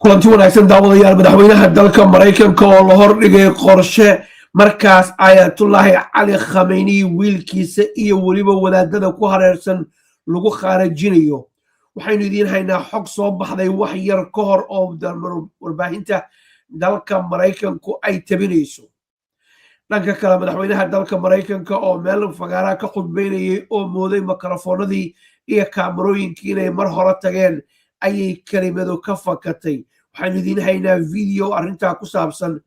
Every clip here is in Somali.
kulanti wanaagsan daawadayaal madaxweynaha dalka Mareykanka oo la hordhigay qorshe markaas Ayatullahi Cali Khamenei wiilkiisa iyo waliba wadaadada ku hareersan lagu khaarajinayo. waxaynu idiin haynaa xog soo baxday wax yar ka hor oo warbaahinta dalka Mareykanku ay tabinayso. dhanka kale madaxweynaha dalka Mareykanka oo meel fagaara ka khudbeynayay oo mooday makarafoonadii iyo kaamarooyinkii inay mar hore tageen ayay kelimadu ka fakatay. waxaynu idiin haynaa video arrintaa ku saabsan,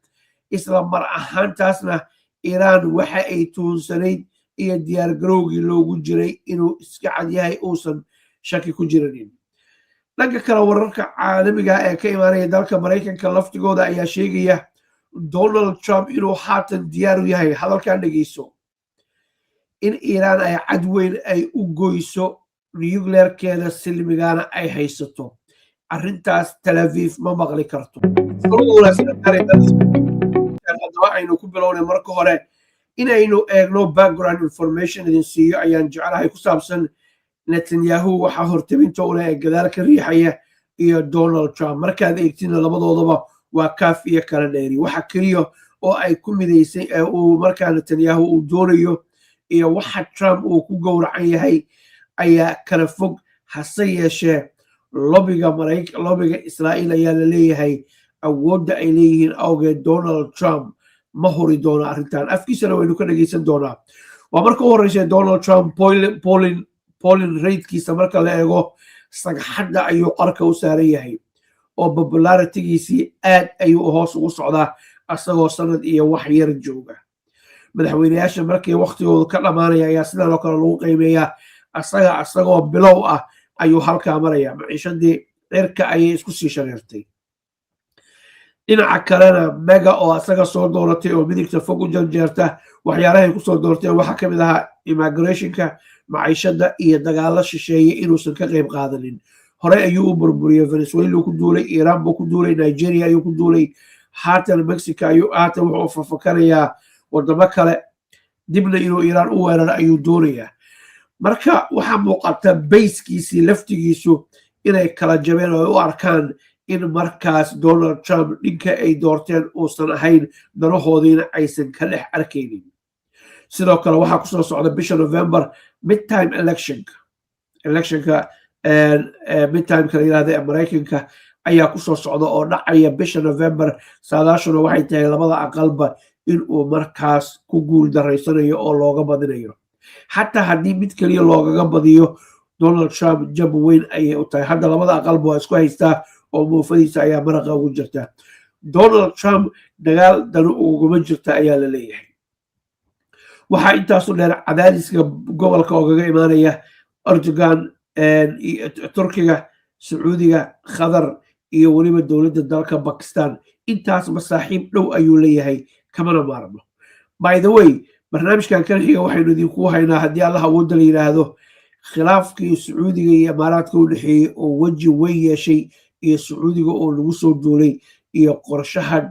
isla mar ahaantaasna Iiraan waxa ay tuunsanayd iyo diyaargarowgii loogu jiray inuu iska cad yahay uusan shaki ku jiranin. dhanka kale wararka caalamiga ee ka imaanaya dalka Mareykanka laftigooda ayaa sheegaya Donald Trump inuu haatan diyaar u yahay, hadalkan dhegeyso, in Iiraan ay cad weyn ay u goyso nuclearkeeda silmigaana ay haysato. arrintaas Tel Aviv ma maqli karto. haddaba aynu ku bilownay marka hore inaynu eegno background information idin siiyo ayaan jeclahay ku saabsan Netanyahu waxaa hortabinta u leh ee gadaal ka riixaya iyo Donald Trump. markaad eegtina labadoodaba waa kaaf iyo kala dheeri. waxa keliya oo ay ku midaysay ee uu markaa Netanyahu uu doonayo iyo waxa Trump uu ku gowracan yahay ayaa kala fog. hase yeeshee lobiga Israa'iil ayaa la leeyahay awoodda ay leeyihiin awgeed Donald Trump ma huri doono arrintan, afkiisana waynu ka dhegeysan doonaa. waa marka u horreysay Donald Trump polling ratekiisa marka la eego sagxadda ayuu qarka u saaran yahay oo popularitigiisii aad ayuu hoos ugu socdaa asagoo sanad iyo wax yar jooga. madaxweynayaasha markii waqtigooda ka dhammaanaya ayaa sidan oo kale lagu qiimeeyaa. asagoo bilow ah ayuu halkaa maraya. maciishadii cirka ayay isku sii shareertay. dhinaca kalena mega oo asaga soo dooratay oo midigta fog u janjeerta waxyaalahay kusoo doorteen waxaa ka mid ahaa immigrationka, maciishada iyo dagaalo shisheeye inuusan ka qayb qaadanin. hore ayuu u burburiyey. venezuela ku duulay, iiraan buu ku duulay, nigeria ayuu ku duulay, haatan mexico haatan wuxuu fafakanayaa wadamo kale, dibna inuu iiraan u weeraro ayuu doonayaa. marka waxaa muuqata bayskiisii laftigiisu inay kala jabeen oo ay u arkaan in markaas Donald Trump ninka ay doorteen uusan ahayn, danahoodiina aysan ka dhex arkaynin. sidoo kale waxaa kusoo socda bisha November midtime electionka midtimeka la yirahda ee Mareykanka ayaa kusoo socda oo dhacaya bisha November. saadaashuna waxay tahay labada aqalba inuu markaas ku guul daraysanayo oo looga badinayo. xataa haddii mid keliya loogaga badiyo Donald Trump jab weyn ayay u tahay. hadda labada aqalba waa isku haystaa oo muufadiisa ayaa maraqa ugu jirta. Donald Trump dagaal danu uguma jirta ayaa la leeyahay. waxaa intaasu dheer cadaadiska gobolka oogaga imaanaya Erdogan, Turkiga, Sacuudiga, Qatar iyo weliba dowladda dalka Pakistan. intaas masaaxiib dhow ayuu leeyahay, kamana maarmo. by the way, barnaamijkan kan xiga waxaynu idinku haynaa haddii Allah awoodda la yidhaahdo khilaafkii Sacuudiga iyo Imaaraadka u dhexeeyey oo weji weyn yeeshay iyo Sacuudiga oo lagu soo duulay iyo qorshaha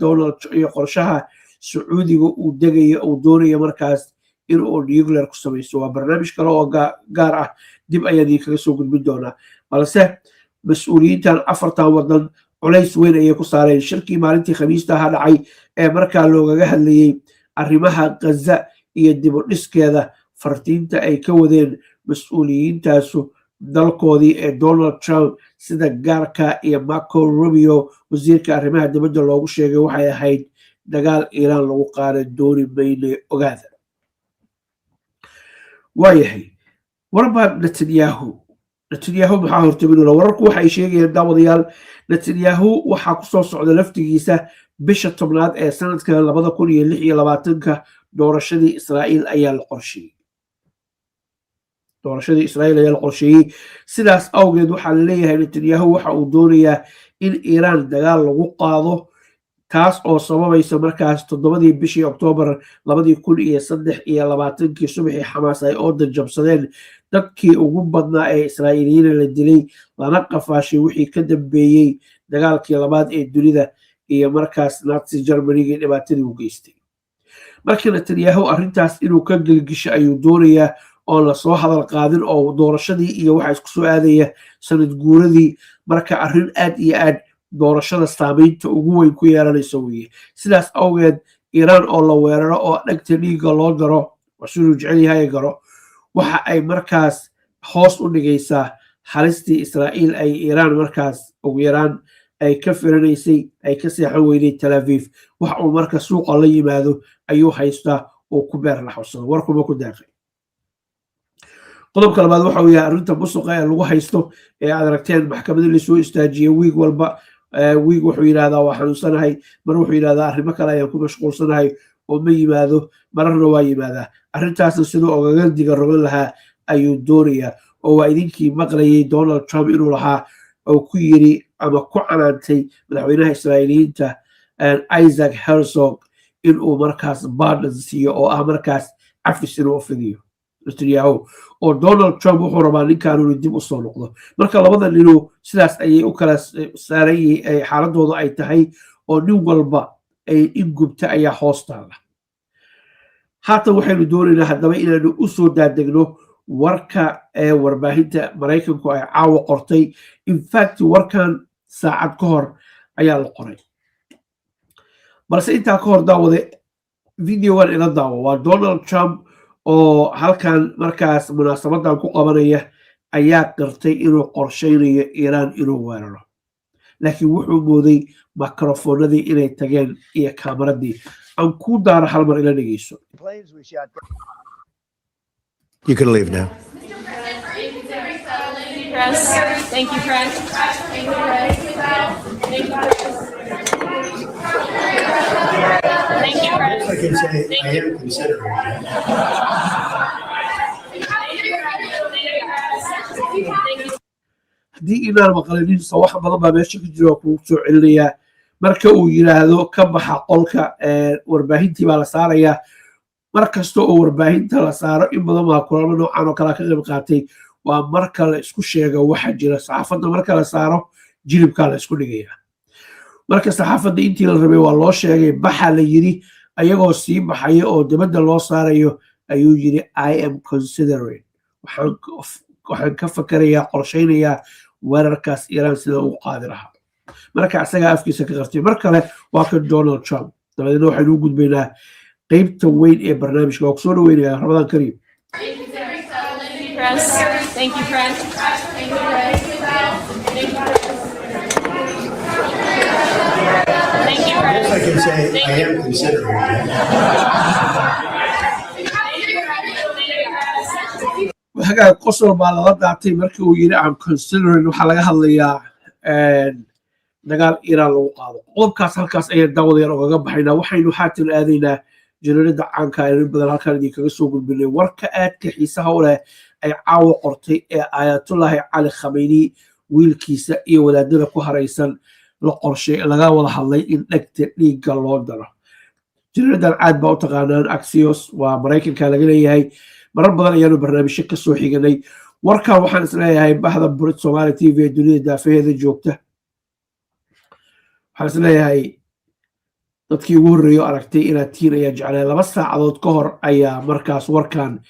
Sacuudiga uu degayo uu doonayo markaas inuu nuclear ku samaysto. waa barnaamij kale oo gaar ah, dib ayaan idinkaga soo gudbin doonaa. balse mas-uuliyiintan afartan wadan culays weyn ayay ku saareen shirkii maalintii khamiista aha dhacay ee markaa loogaga hadlayey arrimaha Gaza iyo dib u dhiskeeda. fartiinta ay ka wadeen mas-uuliyiintaasu dalkoodii ee Donald Trump sida gaarka iyo Marco Rubio wasiirka arrimaha dibadda loogu sheegay waxay ahayd dagaal Iiraan lagu qaadan dooni mayne ogaada. waayahay, warba Netanyahu maxaa hortabinula? wararku waxay sheegayaan daawadayaal Netanyahu waxaa kusoo socda laftigiisa bisha 10aad ee sanadka 2026 doorashadii Israa'iil ayaa la qorsheeyey. sidaas awgeed waxaa la leeyahay Netanyahu waxa uu doonayaa in Iiraan dagaal lagu qaado, taas oo sababaysa markaas 7 bishii Oktoobar 2023 subaxii Xamaas ay oodan jabsadeen dadkii ugu badnaa ee Israa'iiliyiin la dilay lana qafaashay wixii ka dambeeyey dagaalkii labaad ee dunida iyo markaas Nazi Germany dhibaatadii u geystay. marka Netanyahu arrintaas inuu ka gelgisho ayuu doonayaa oo la soo hadal qaadin oo doorashadii iyo waxa isku soo aadaya sanad guuradii. marka arrin aad iyo aad doorashada saamaynta ugu weyn ku yeelanaysa weeye sidaas awgeed iiraan oo la weeraro oo dhegta dhiigga loo daro siduu jecel yahay garo waxa ay markaas hoos u dhigaysaa halistii israa'iil ay iiraan markaas ugu yaraan ay ka firanaysay ay ka seexan weyday Tel Aviv wax uu marka suuqa la yimaado ayuu haystaa oo ku beer la xusado warkuma ku daaqay qodobka labaad waxa uu yahay arrinta musuqa ee lagu haysto ee aad aragteen maxkamadda la soo istaajiyay wiig walba wiig wuxuu yiraahdaa waa xanuunsanahay mar wuxuu yiraahdaa arrimo kale ayaan ku mashquulsanahay oo ma yimaado mararna waa yimaadaa arrintaasna siduu ogaga diga rogan lahaa ayuu doonayaa oo waa idinkii maqlayay Donald Trump inuu lahaa oo ku yiri ama ku canaantay madaxweynaha Israa'iiliyiinta Isaac Herzog inuu markaas pardon siiyo oo ah markaas cafis inuu fidiyo Netanyahu oo Donald Trump wuxuu rabaa ninkan inuu dib u soo noqdo marka labada ninu sidaas ayay u kala saaray xaaladooda ay tahay oo nin walba ay in gubta ayaa hoostaada haatan waxaynu doonaynaa haddaba inaanu u soo daadegno warka ee warbaahinta Mareykanku ay caawa qortay in fact warkan saacad ka hor ayaa la qoray balse intaa ka hor daawade videogan ila daawo waa Donald Trump oo halkan markaas munaasabadan ku qabanaya ayaa qirtay inuu qorsheynayo Iiraan inuu weeraro laakiin wuxuu mooday makrofoonadii inay tageen iyo kaameradii aan ku daaro hal mar ila dhegeyso You can leave now. Press. Thank you, press. Thank you, press. Thank you, press. Thank you, press. I can say I am considering haddii inaan maqlaninsa wax badan baa meesha ku jira kugu soo celinayaa marka uu yiraahdo ka baxa qolka warbaahintii baa la saarayaa mar kasta oo warbaahinta la saaro in badan baa kulamo noocan oo kale ka qayb qaatay waa marka la isku sheego waxa jira saxaafadda marka la saaro jilibka la isku dhigaya marka saxaafadda intii la rabay waa loo sheegay baxa la yiri ayagoo sii baxaya oo dibadda loo saarayo ayuu yiri I am considering waxaan ka fakarayaa qorsheynayaa weerarkaas Iiraan sida uu qaadi lahaa marka asaga afkiisa ka qartay mar kale waa ka Donald Trump dabadeedna waxaynu u gudbaynaa qaybta weyn ee barnaamijka oo soo dhaweynaya Ramadaan Kariim Press. Thank you, press. Thank you, press. Thank you, press. I can say I am considering waxaa qosol baa lala daatay markii uu yiri I'm considering waxaa laga hadlayaa dagaal Iiraan lagu qaado qodobkaas halkaas ayaan daawadayaan ogaga baxaynaa waxaynu haatan aadaynaa jilaalada caanka ee badan halkan idinkaga soo gudbinay warka aadka xiisaha u leh ay caawa qortay ee Ayatollah Ali Khamenei wiilkiisa iyo wadaadada ku haraysan la qorshay laga wada hadlay in dhegta dhiigga loo daro jilaadan caad baa u taqaanaan Axios waa Mareykanka laga leeyahay marar badan ayaanu barnaamijyo ka soo xiganay warkan waxaan isleeyahay bahda Brit Somali TV ee dunida daafaheeda joogta waxaan isleeyahay dadkii ugu horreeyay aragtay inaad tiin ayaa jeclay 2 saacadood ka hor ayaa markaas warkan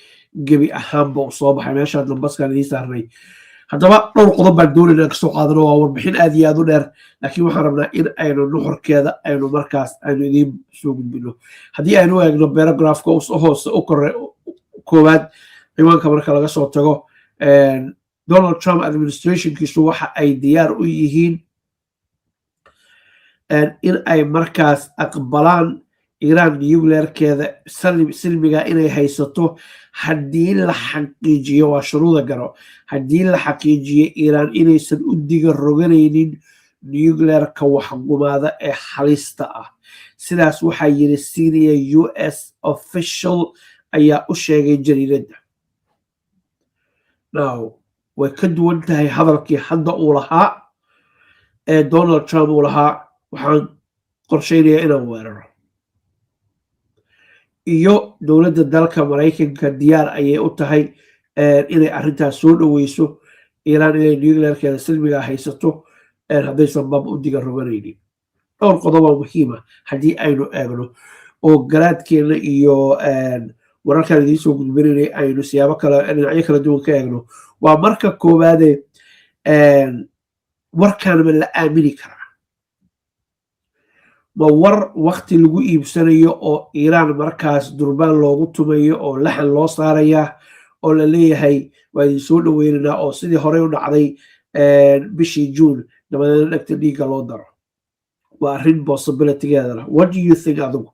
gebi ahaanba u soo baxay meesha dambaskan idin saarnay haddaba dhowr qodob baan doonaynaa kasoo qaadano waa warbixin aad iyo aad u dheer laakiin waxaan rabnaa in aynu nuxurkeeda aynu markaas aynu idiin soo gudbino haddii aynu eegno paragraafka hoose u kore koowaad ciwaanka marka laga soo tago Donald Trump administrationkiisu waxa ay diyaar u yihiin in ay markaas aqbalaan Iiraan nuclearkeeda silmiga inay haysato haddii la xaqiijiyo waa shuruuda garo haddii la xaqiijiyo Iiraan inaysan u diga roganaynin nuclearka waxgumaada ee halista ah sidaas waxaa yiri senior US official ayaa u sheegay jariiradda now way ka duwan tahay hadalkii hadda uu lahaa ee Donald Trump uu lahaa waxaan qorsheynayaa inaan weeraro iyo dowladda dalka Mareykanka diyaar ayay u tahay inay arrintaas soo dhaweyso Iiraan inay nuclearkeeda silmiga haysato haddaysan bab u diga roganaynin dhowr qodob oo muhiim ah haddii aynu eegno oo garaadkeena iyo wararkan idiin soo gudbinaynay aynu siyaabo kale dhinacyo kala duwan ka eegno waa marka koowaade warkan ma la aamini karaa ma war waqti lagu iibsanayo oo iiraan markaas durbaan loogu tumayo oo laxan loo saaraya oo la leeyahay waa idin soo dhaweynaynaa oo sidii horey u dhacday bishii juun dabadeedna dhegta dhiigga loo daro waa arrin possibilitygeedana what do you think adigu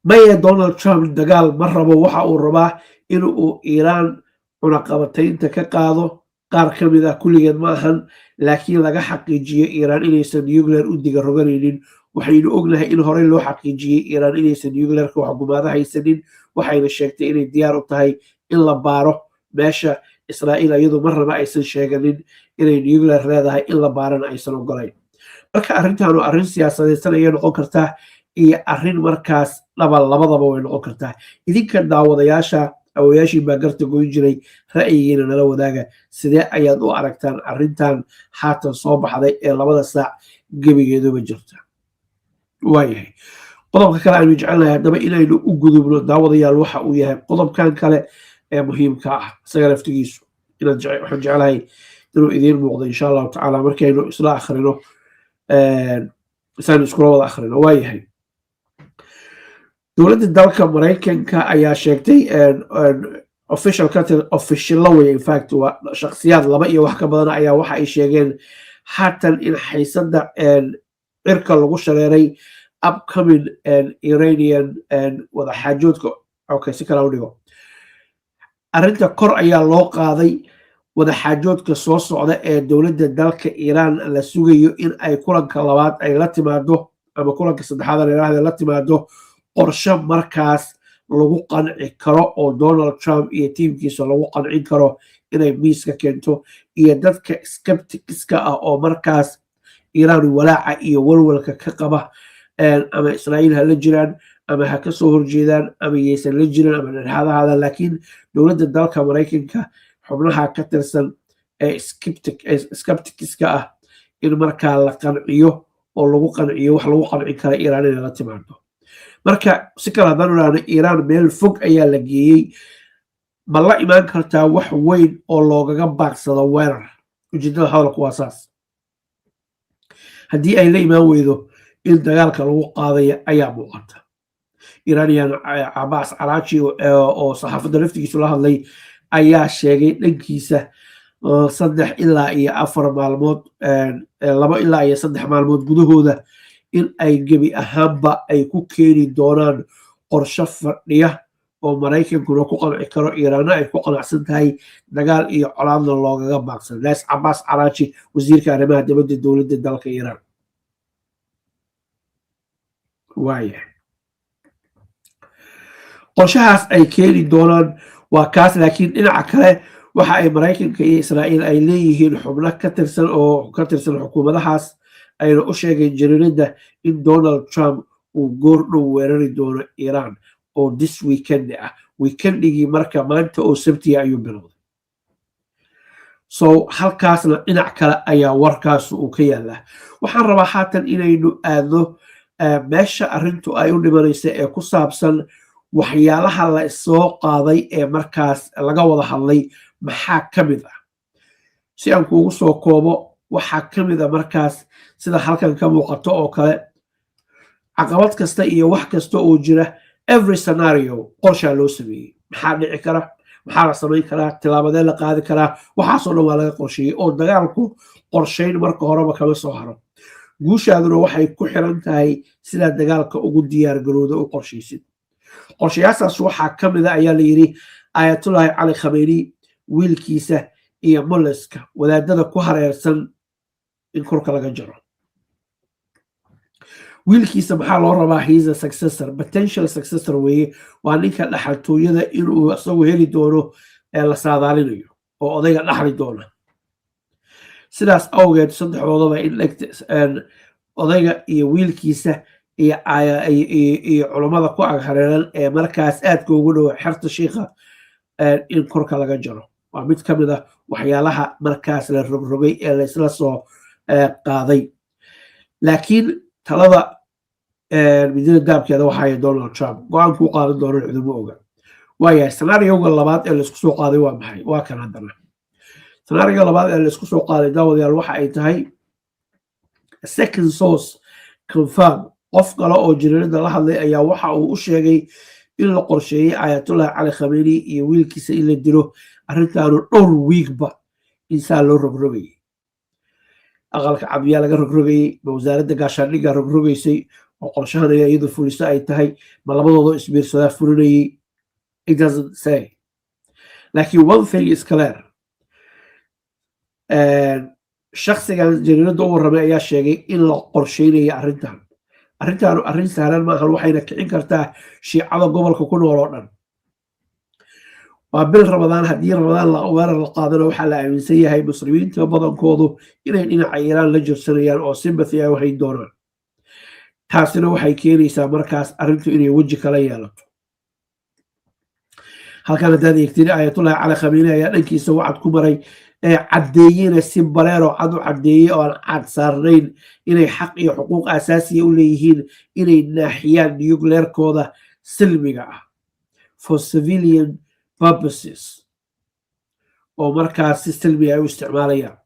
maya donald trump dagaal ma rabo waxa uu rabaa in uu iiraan cunaqabataynta ka qaado qaar ka mid ah kulligeed ma ahan laakiin laga xaqiijiyo iiraan inaysan nuclear u diga roganaynin waxaynu ognahay in horey loo xaqiijiyey iiraan inaysan nuclearka waxgumaado haysanin waxayna sheegtay inay diyaar u tahay in la baaro meesha israa'iil iyadu marnaba aysan sheeganin inay nuclear leedahay in la baarana aysan ogolayn marka arrintaanu arrin siyaasadaysan ayay noqon kartaa iyo arrin markaas labadaba way noqon kartaa idinka daawadayaasha awayaashii baa garta goyn jiray ra'yigiina nala wadaaga sidee ayaad u aragtaan arrintan haatan soo baxday ee 2 saac gebigeeduba jirta waayahay qodobka kale aynu jecelnahay haddaba inaynu u gudubno daawadayaal waxa uu yahay qodobkan kale ee muhiimka ah isaga laftigiisu waxaan jecelahay inuu idiin muuqdo insha allahu tacaala markaynu isla akhrino isaan iskula wada akhrino waayahay dowladda dalka maraykanka ayaa sheegtay officialla wey infact waa shakhsiyaad 2 iyo wax ka badan ayaa waxa ay sheegeen haatan in xiisada cirka lagu shareeray upcoming iranian wadaxaajoodka okay si kale u dhigo arrinta kor ayaa loo qaaday wadaxaajoodka soo socda ee dowladda dalka iiraan la sugayo in ay kulanka labaad ay la timaado ama kulanka saddexaad ay la timaado qorshe markaas lagu qanci karo oo donald trump iyo tiimkiisa lagu qancin karo inay miiska keento iyo dadka skepticska ah oo markaas iiraan walaaca iyo walwalka ka qaba ama israa'iil ha la jiraan ama ha ka soo horjeedaan ama yaysan la jirin ama dhexaadahaada laakiin dowladda dalka maraykanka xubnaha ka tirsan ee skepticska ah in markaa la qanciyo oo lagu qanciyo wax lagu qancin kara iiraan inay la timaado marka si kale haddaan idhaahno iiraan meel fog ayaa la geeyey ma la imaan kartaa wax weyn oo loogaga baaqsado weerar ujeedada hadalku waa saas haddii ay la imaan weydo in dagaalka lagu qaadaya ayaa muuqata iiraaniyan cabaas caraaji oo saxaafadda laftigiisu la hadlay ayaa sheegay dhankiisa 3 ilaa iyo 4 maalmood 2 ilaa iyo 3 maalmood gudahooda in ay gebi ahaanba ay ku keeni doonaan qorshe fadhiya oo maraykankuna ku qanci karo iiraanna ay ku qanacsan tahay dagaal iyo colaadna loogaga baaqsan naas cabaas caraaji wasiirka arrimaha dibadda dowladda dalka iiraan waaya qorshahaas ay keeni doonaan waa kaas laakiin dhinaca kale waxa ay maraykanka iyo israa'iil ay leeyihiin xubno ka tirsan xukuumadahaas ayna u sheegeen jariiradda in donald trump uu goor dhow weerari doono iiraan oo this weekend ah weekendigii marka maanta oo sabtiya ayuu bilowday so halkaasna dhinac kale ayaa warkaas uu ka yaalaa waxaan rabaa haatan inaynu aadno meesha arrintu ay u dhimanaysa ee ku saabsan waxyaalaha la soo qaaday ee markaas laga wada hadlay maxaa ka mid ah si aan kuugu soo koobo waxaa ka mid a markaas sida halkan ka muuqato oo kale caqabad kasta iyo wax kasta oo jira every scenario qorshaa loo sameeyey maxaa dhici kara maxaa la samayn karaa tilaabadee la qaadi karaa waxaasoo dhan waa laga qorsheeyey oo dagaalku qorshayn marka horeba kama soo haro guushaaduna waxay ku xiran tahay sidaa dagaalka ugu diyaargarowda u qorshaysid qorshayaashaas waxaa ka mid a ayaa la yidhi ayatullahi cali khameyni wiilkiisa iyo molleska wadaadada ku hareersan in korka laga jaro wiilkiisa maxaa loo rabaa he's a successor potential successor weeye waa ninka dhaxaltooyada inuu isagu heli doono ee la saadaalinayo oo odayga dhaxli doona sidaas awgeed saddexdoodaba in odayga iyo wiilkiisa iyo culammada ku ag hareeran ee markaas aadka ugu dhow xerta shiikha in korka laga jaro waa mid ka mid ah waxyaalaha markaas la rogrogay ee laysla soo qaaday laakiin talada midida daabkeeda waxaaya donald trump go-aanku u qaadan doono ciduma oga waayahay scenaarioga labaad ee laysku soo qaaday waa maxay waa kan haddana scenaarioga labaad ee laysku soo qaaday daawadayaal waxa ay tahay second source confirm qof kale oo jariirada la hadlay ayaa waxa uu u sheegay in la qorsheeyay Ayatollah Ali Khamenei iyo wiilkiisa in la dilo arrintaanu dhowr wiigba insaa loo rogrogayay aqalka cabdiyaa laga rogrogayay wasaaradda gaashaandhigga rogrogaysay oo qorshahan ayaa iyadu fuliso ay tahay ma labadooda isbiirsadaa fulinayay it doesn't say laakiin one thing is clear shakhsigan jariirada u warramay ayaa sheegay in la qorsheynaya arrintaanu arrin sahlan maahan waxayna kicin kartaa shiicada gobolka ku nool oo dhan waa bil ramadaan haddii ramadaan weerar la qaadana waxaa la aaminsan yahay muslimiinta badankoodu inay dhinaca iiraan la jirsanayaan oo sympathy ay hayn doonaan taasina waxay keenaysaa markaas arrintu inay weji kala yeelato halkan haddaad eegtid Ayatollah Ali Khamenei ayaa dhankiisa wacad ku maray caddeeyena si baleero cad u caddeeyey oo aan cad saarnayn inay xaq iyo xuquuq asaasiya u leeyihiin inay naaxiyaan nuclearkooda silmiga ah for civilian purposes oo markaas si silmi ay u isticmaalayaan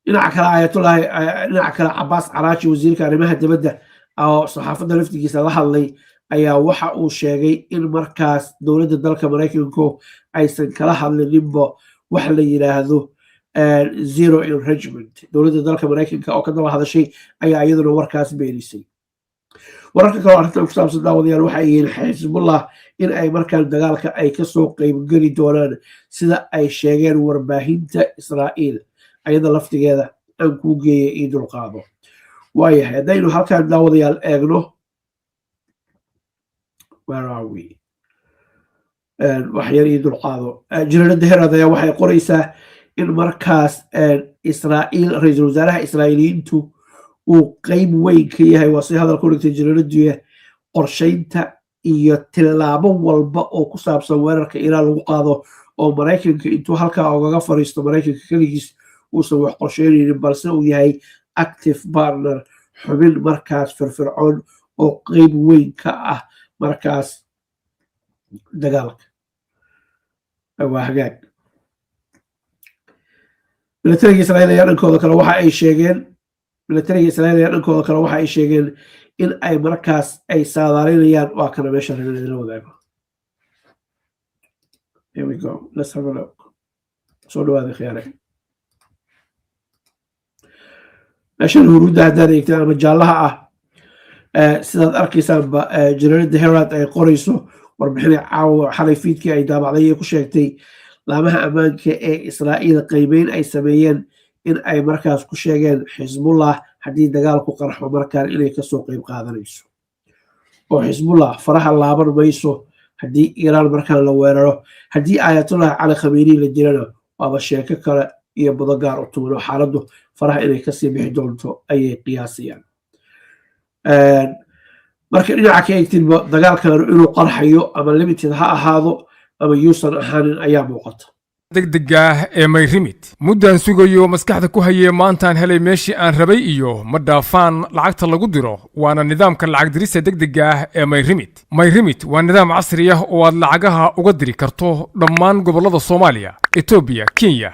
dhinaca kale Cabbaas Caraaji wasiirka arrimaha dibadda oo saxaafadda laftigiisa la hadlay ayaa waxa uu sheegay in markaas dowladda dalka Mareykanku aysan kala hadlininba wax la yiraahdo zero enrichment dowladda dalka Mareykanka oo ka daba hadashay ayaa iyaduna warkaas beenisay wararka kale arrintan ku saabsan daawadayaal waxay yihiin Xisbullah in ay markaan dagaalka ay ka soo qayb geli doonaan sida ay sheegeen warbaahinta Israa'iil ayada laftigeeda aan ku geeyay ii dulqaado waayahay haddaynu halkaan daawadayaal eegno where are we wax yar ii dulqaado jariirada Herald ayaa waxay qoraysaa in markaas Israa'iil ra'iisul wasaaraha Israa'iiliyiintu uu qayb weyn ka yahay waa si hadal ku dhigtay jariiradu qorsheynta iyo tilaabo walba oo ku saabsan weerarka Iiraan lagu qaado oo Mareykanka intuu halkaa ugaga fariisto Mareykanka kaligiis uusan wax qorsheynaynin balse uu yahay active partner xubin markaas firfircoon oo qayb weyn ka ah markaas dagaalka waa hagaag militariga Israa'iil ayaa dhankooda kale waxa ay sheegeen in ay markaas ay saadaalinayaan waa kana meesha la wadaago here we go let's have a look soo dhawaada khiyaare meeshan huruudda haddaad eegtaan ama jaallaha ah sidaad arkaysaanba jariirada Herald ay qorayso warbixin caawa xalay fiidkii ay daabacday ee ku sheegtay laamaha ammaanka ee Israa'iil qaybeyn ay sameeyeen in ay markaas ku sheegeen Xisbullah haddii dagaalku qarxo markaan inay ka soo qayb qaadanayso oo Xisbullah faraha laaban mayso haddii Iiraan markaan la weeraro haddii Ayatollah Ali Khamenei la jirana waaba sheeko kale iyo badagaar u tuuro xaaladdu faraha inay kasii bixi doonto ayay qiyaasayaan marka dhinaca ka eegtinba dagaalkan inuu qarxayo ama limited ha ahaado ama yuusan ahaanin ayaa muuqata degdega ee Mayrimit muddaan sugayo maskaxda ku hayay maantaan helay meeshii aan rabay iyo ma dhaafaan lacagta lagu diro waana nidaamka lacag dirista degdega ee Mayrimit waa nidaam casri ah oo aad lacagaha uga diri karto dhammaan gobollada Soomaaliya, Itoobiya, Kenya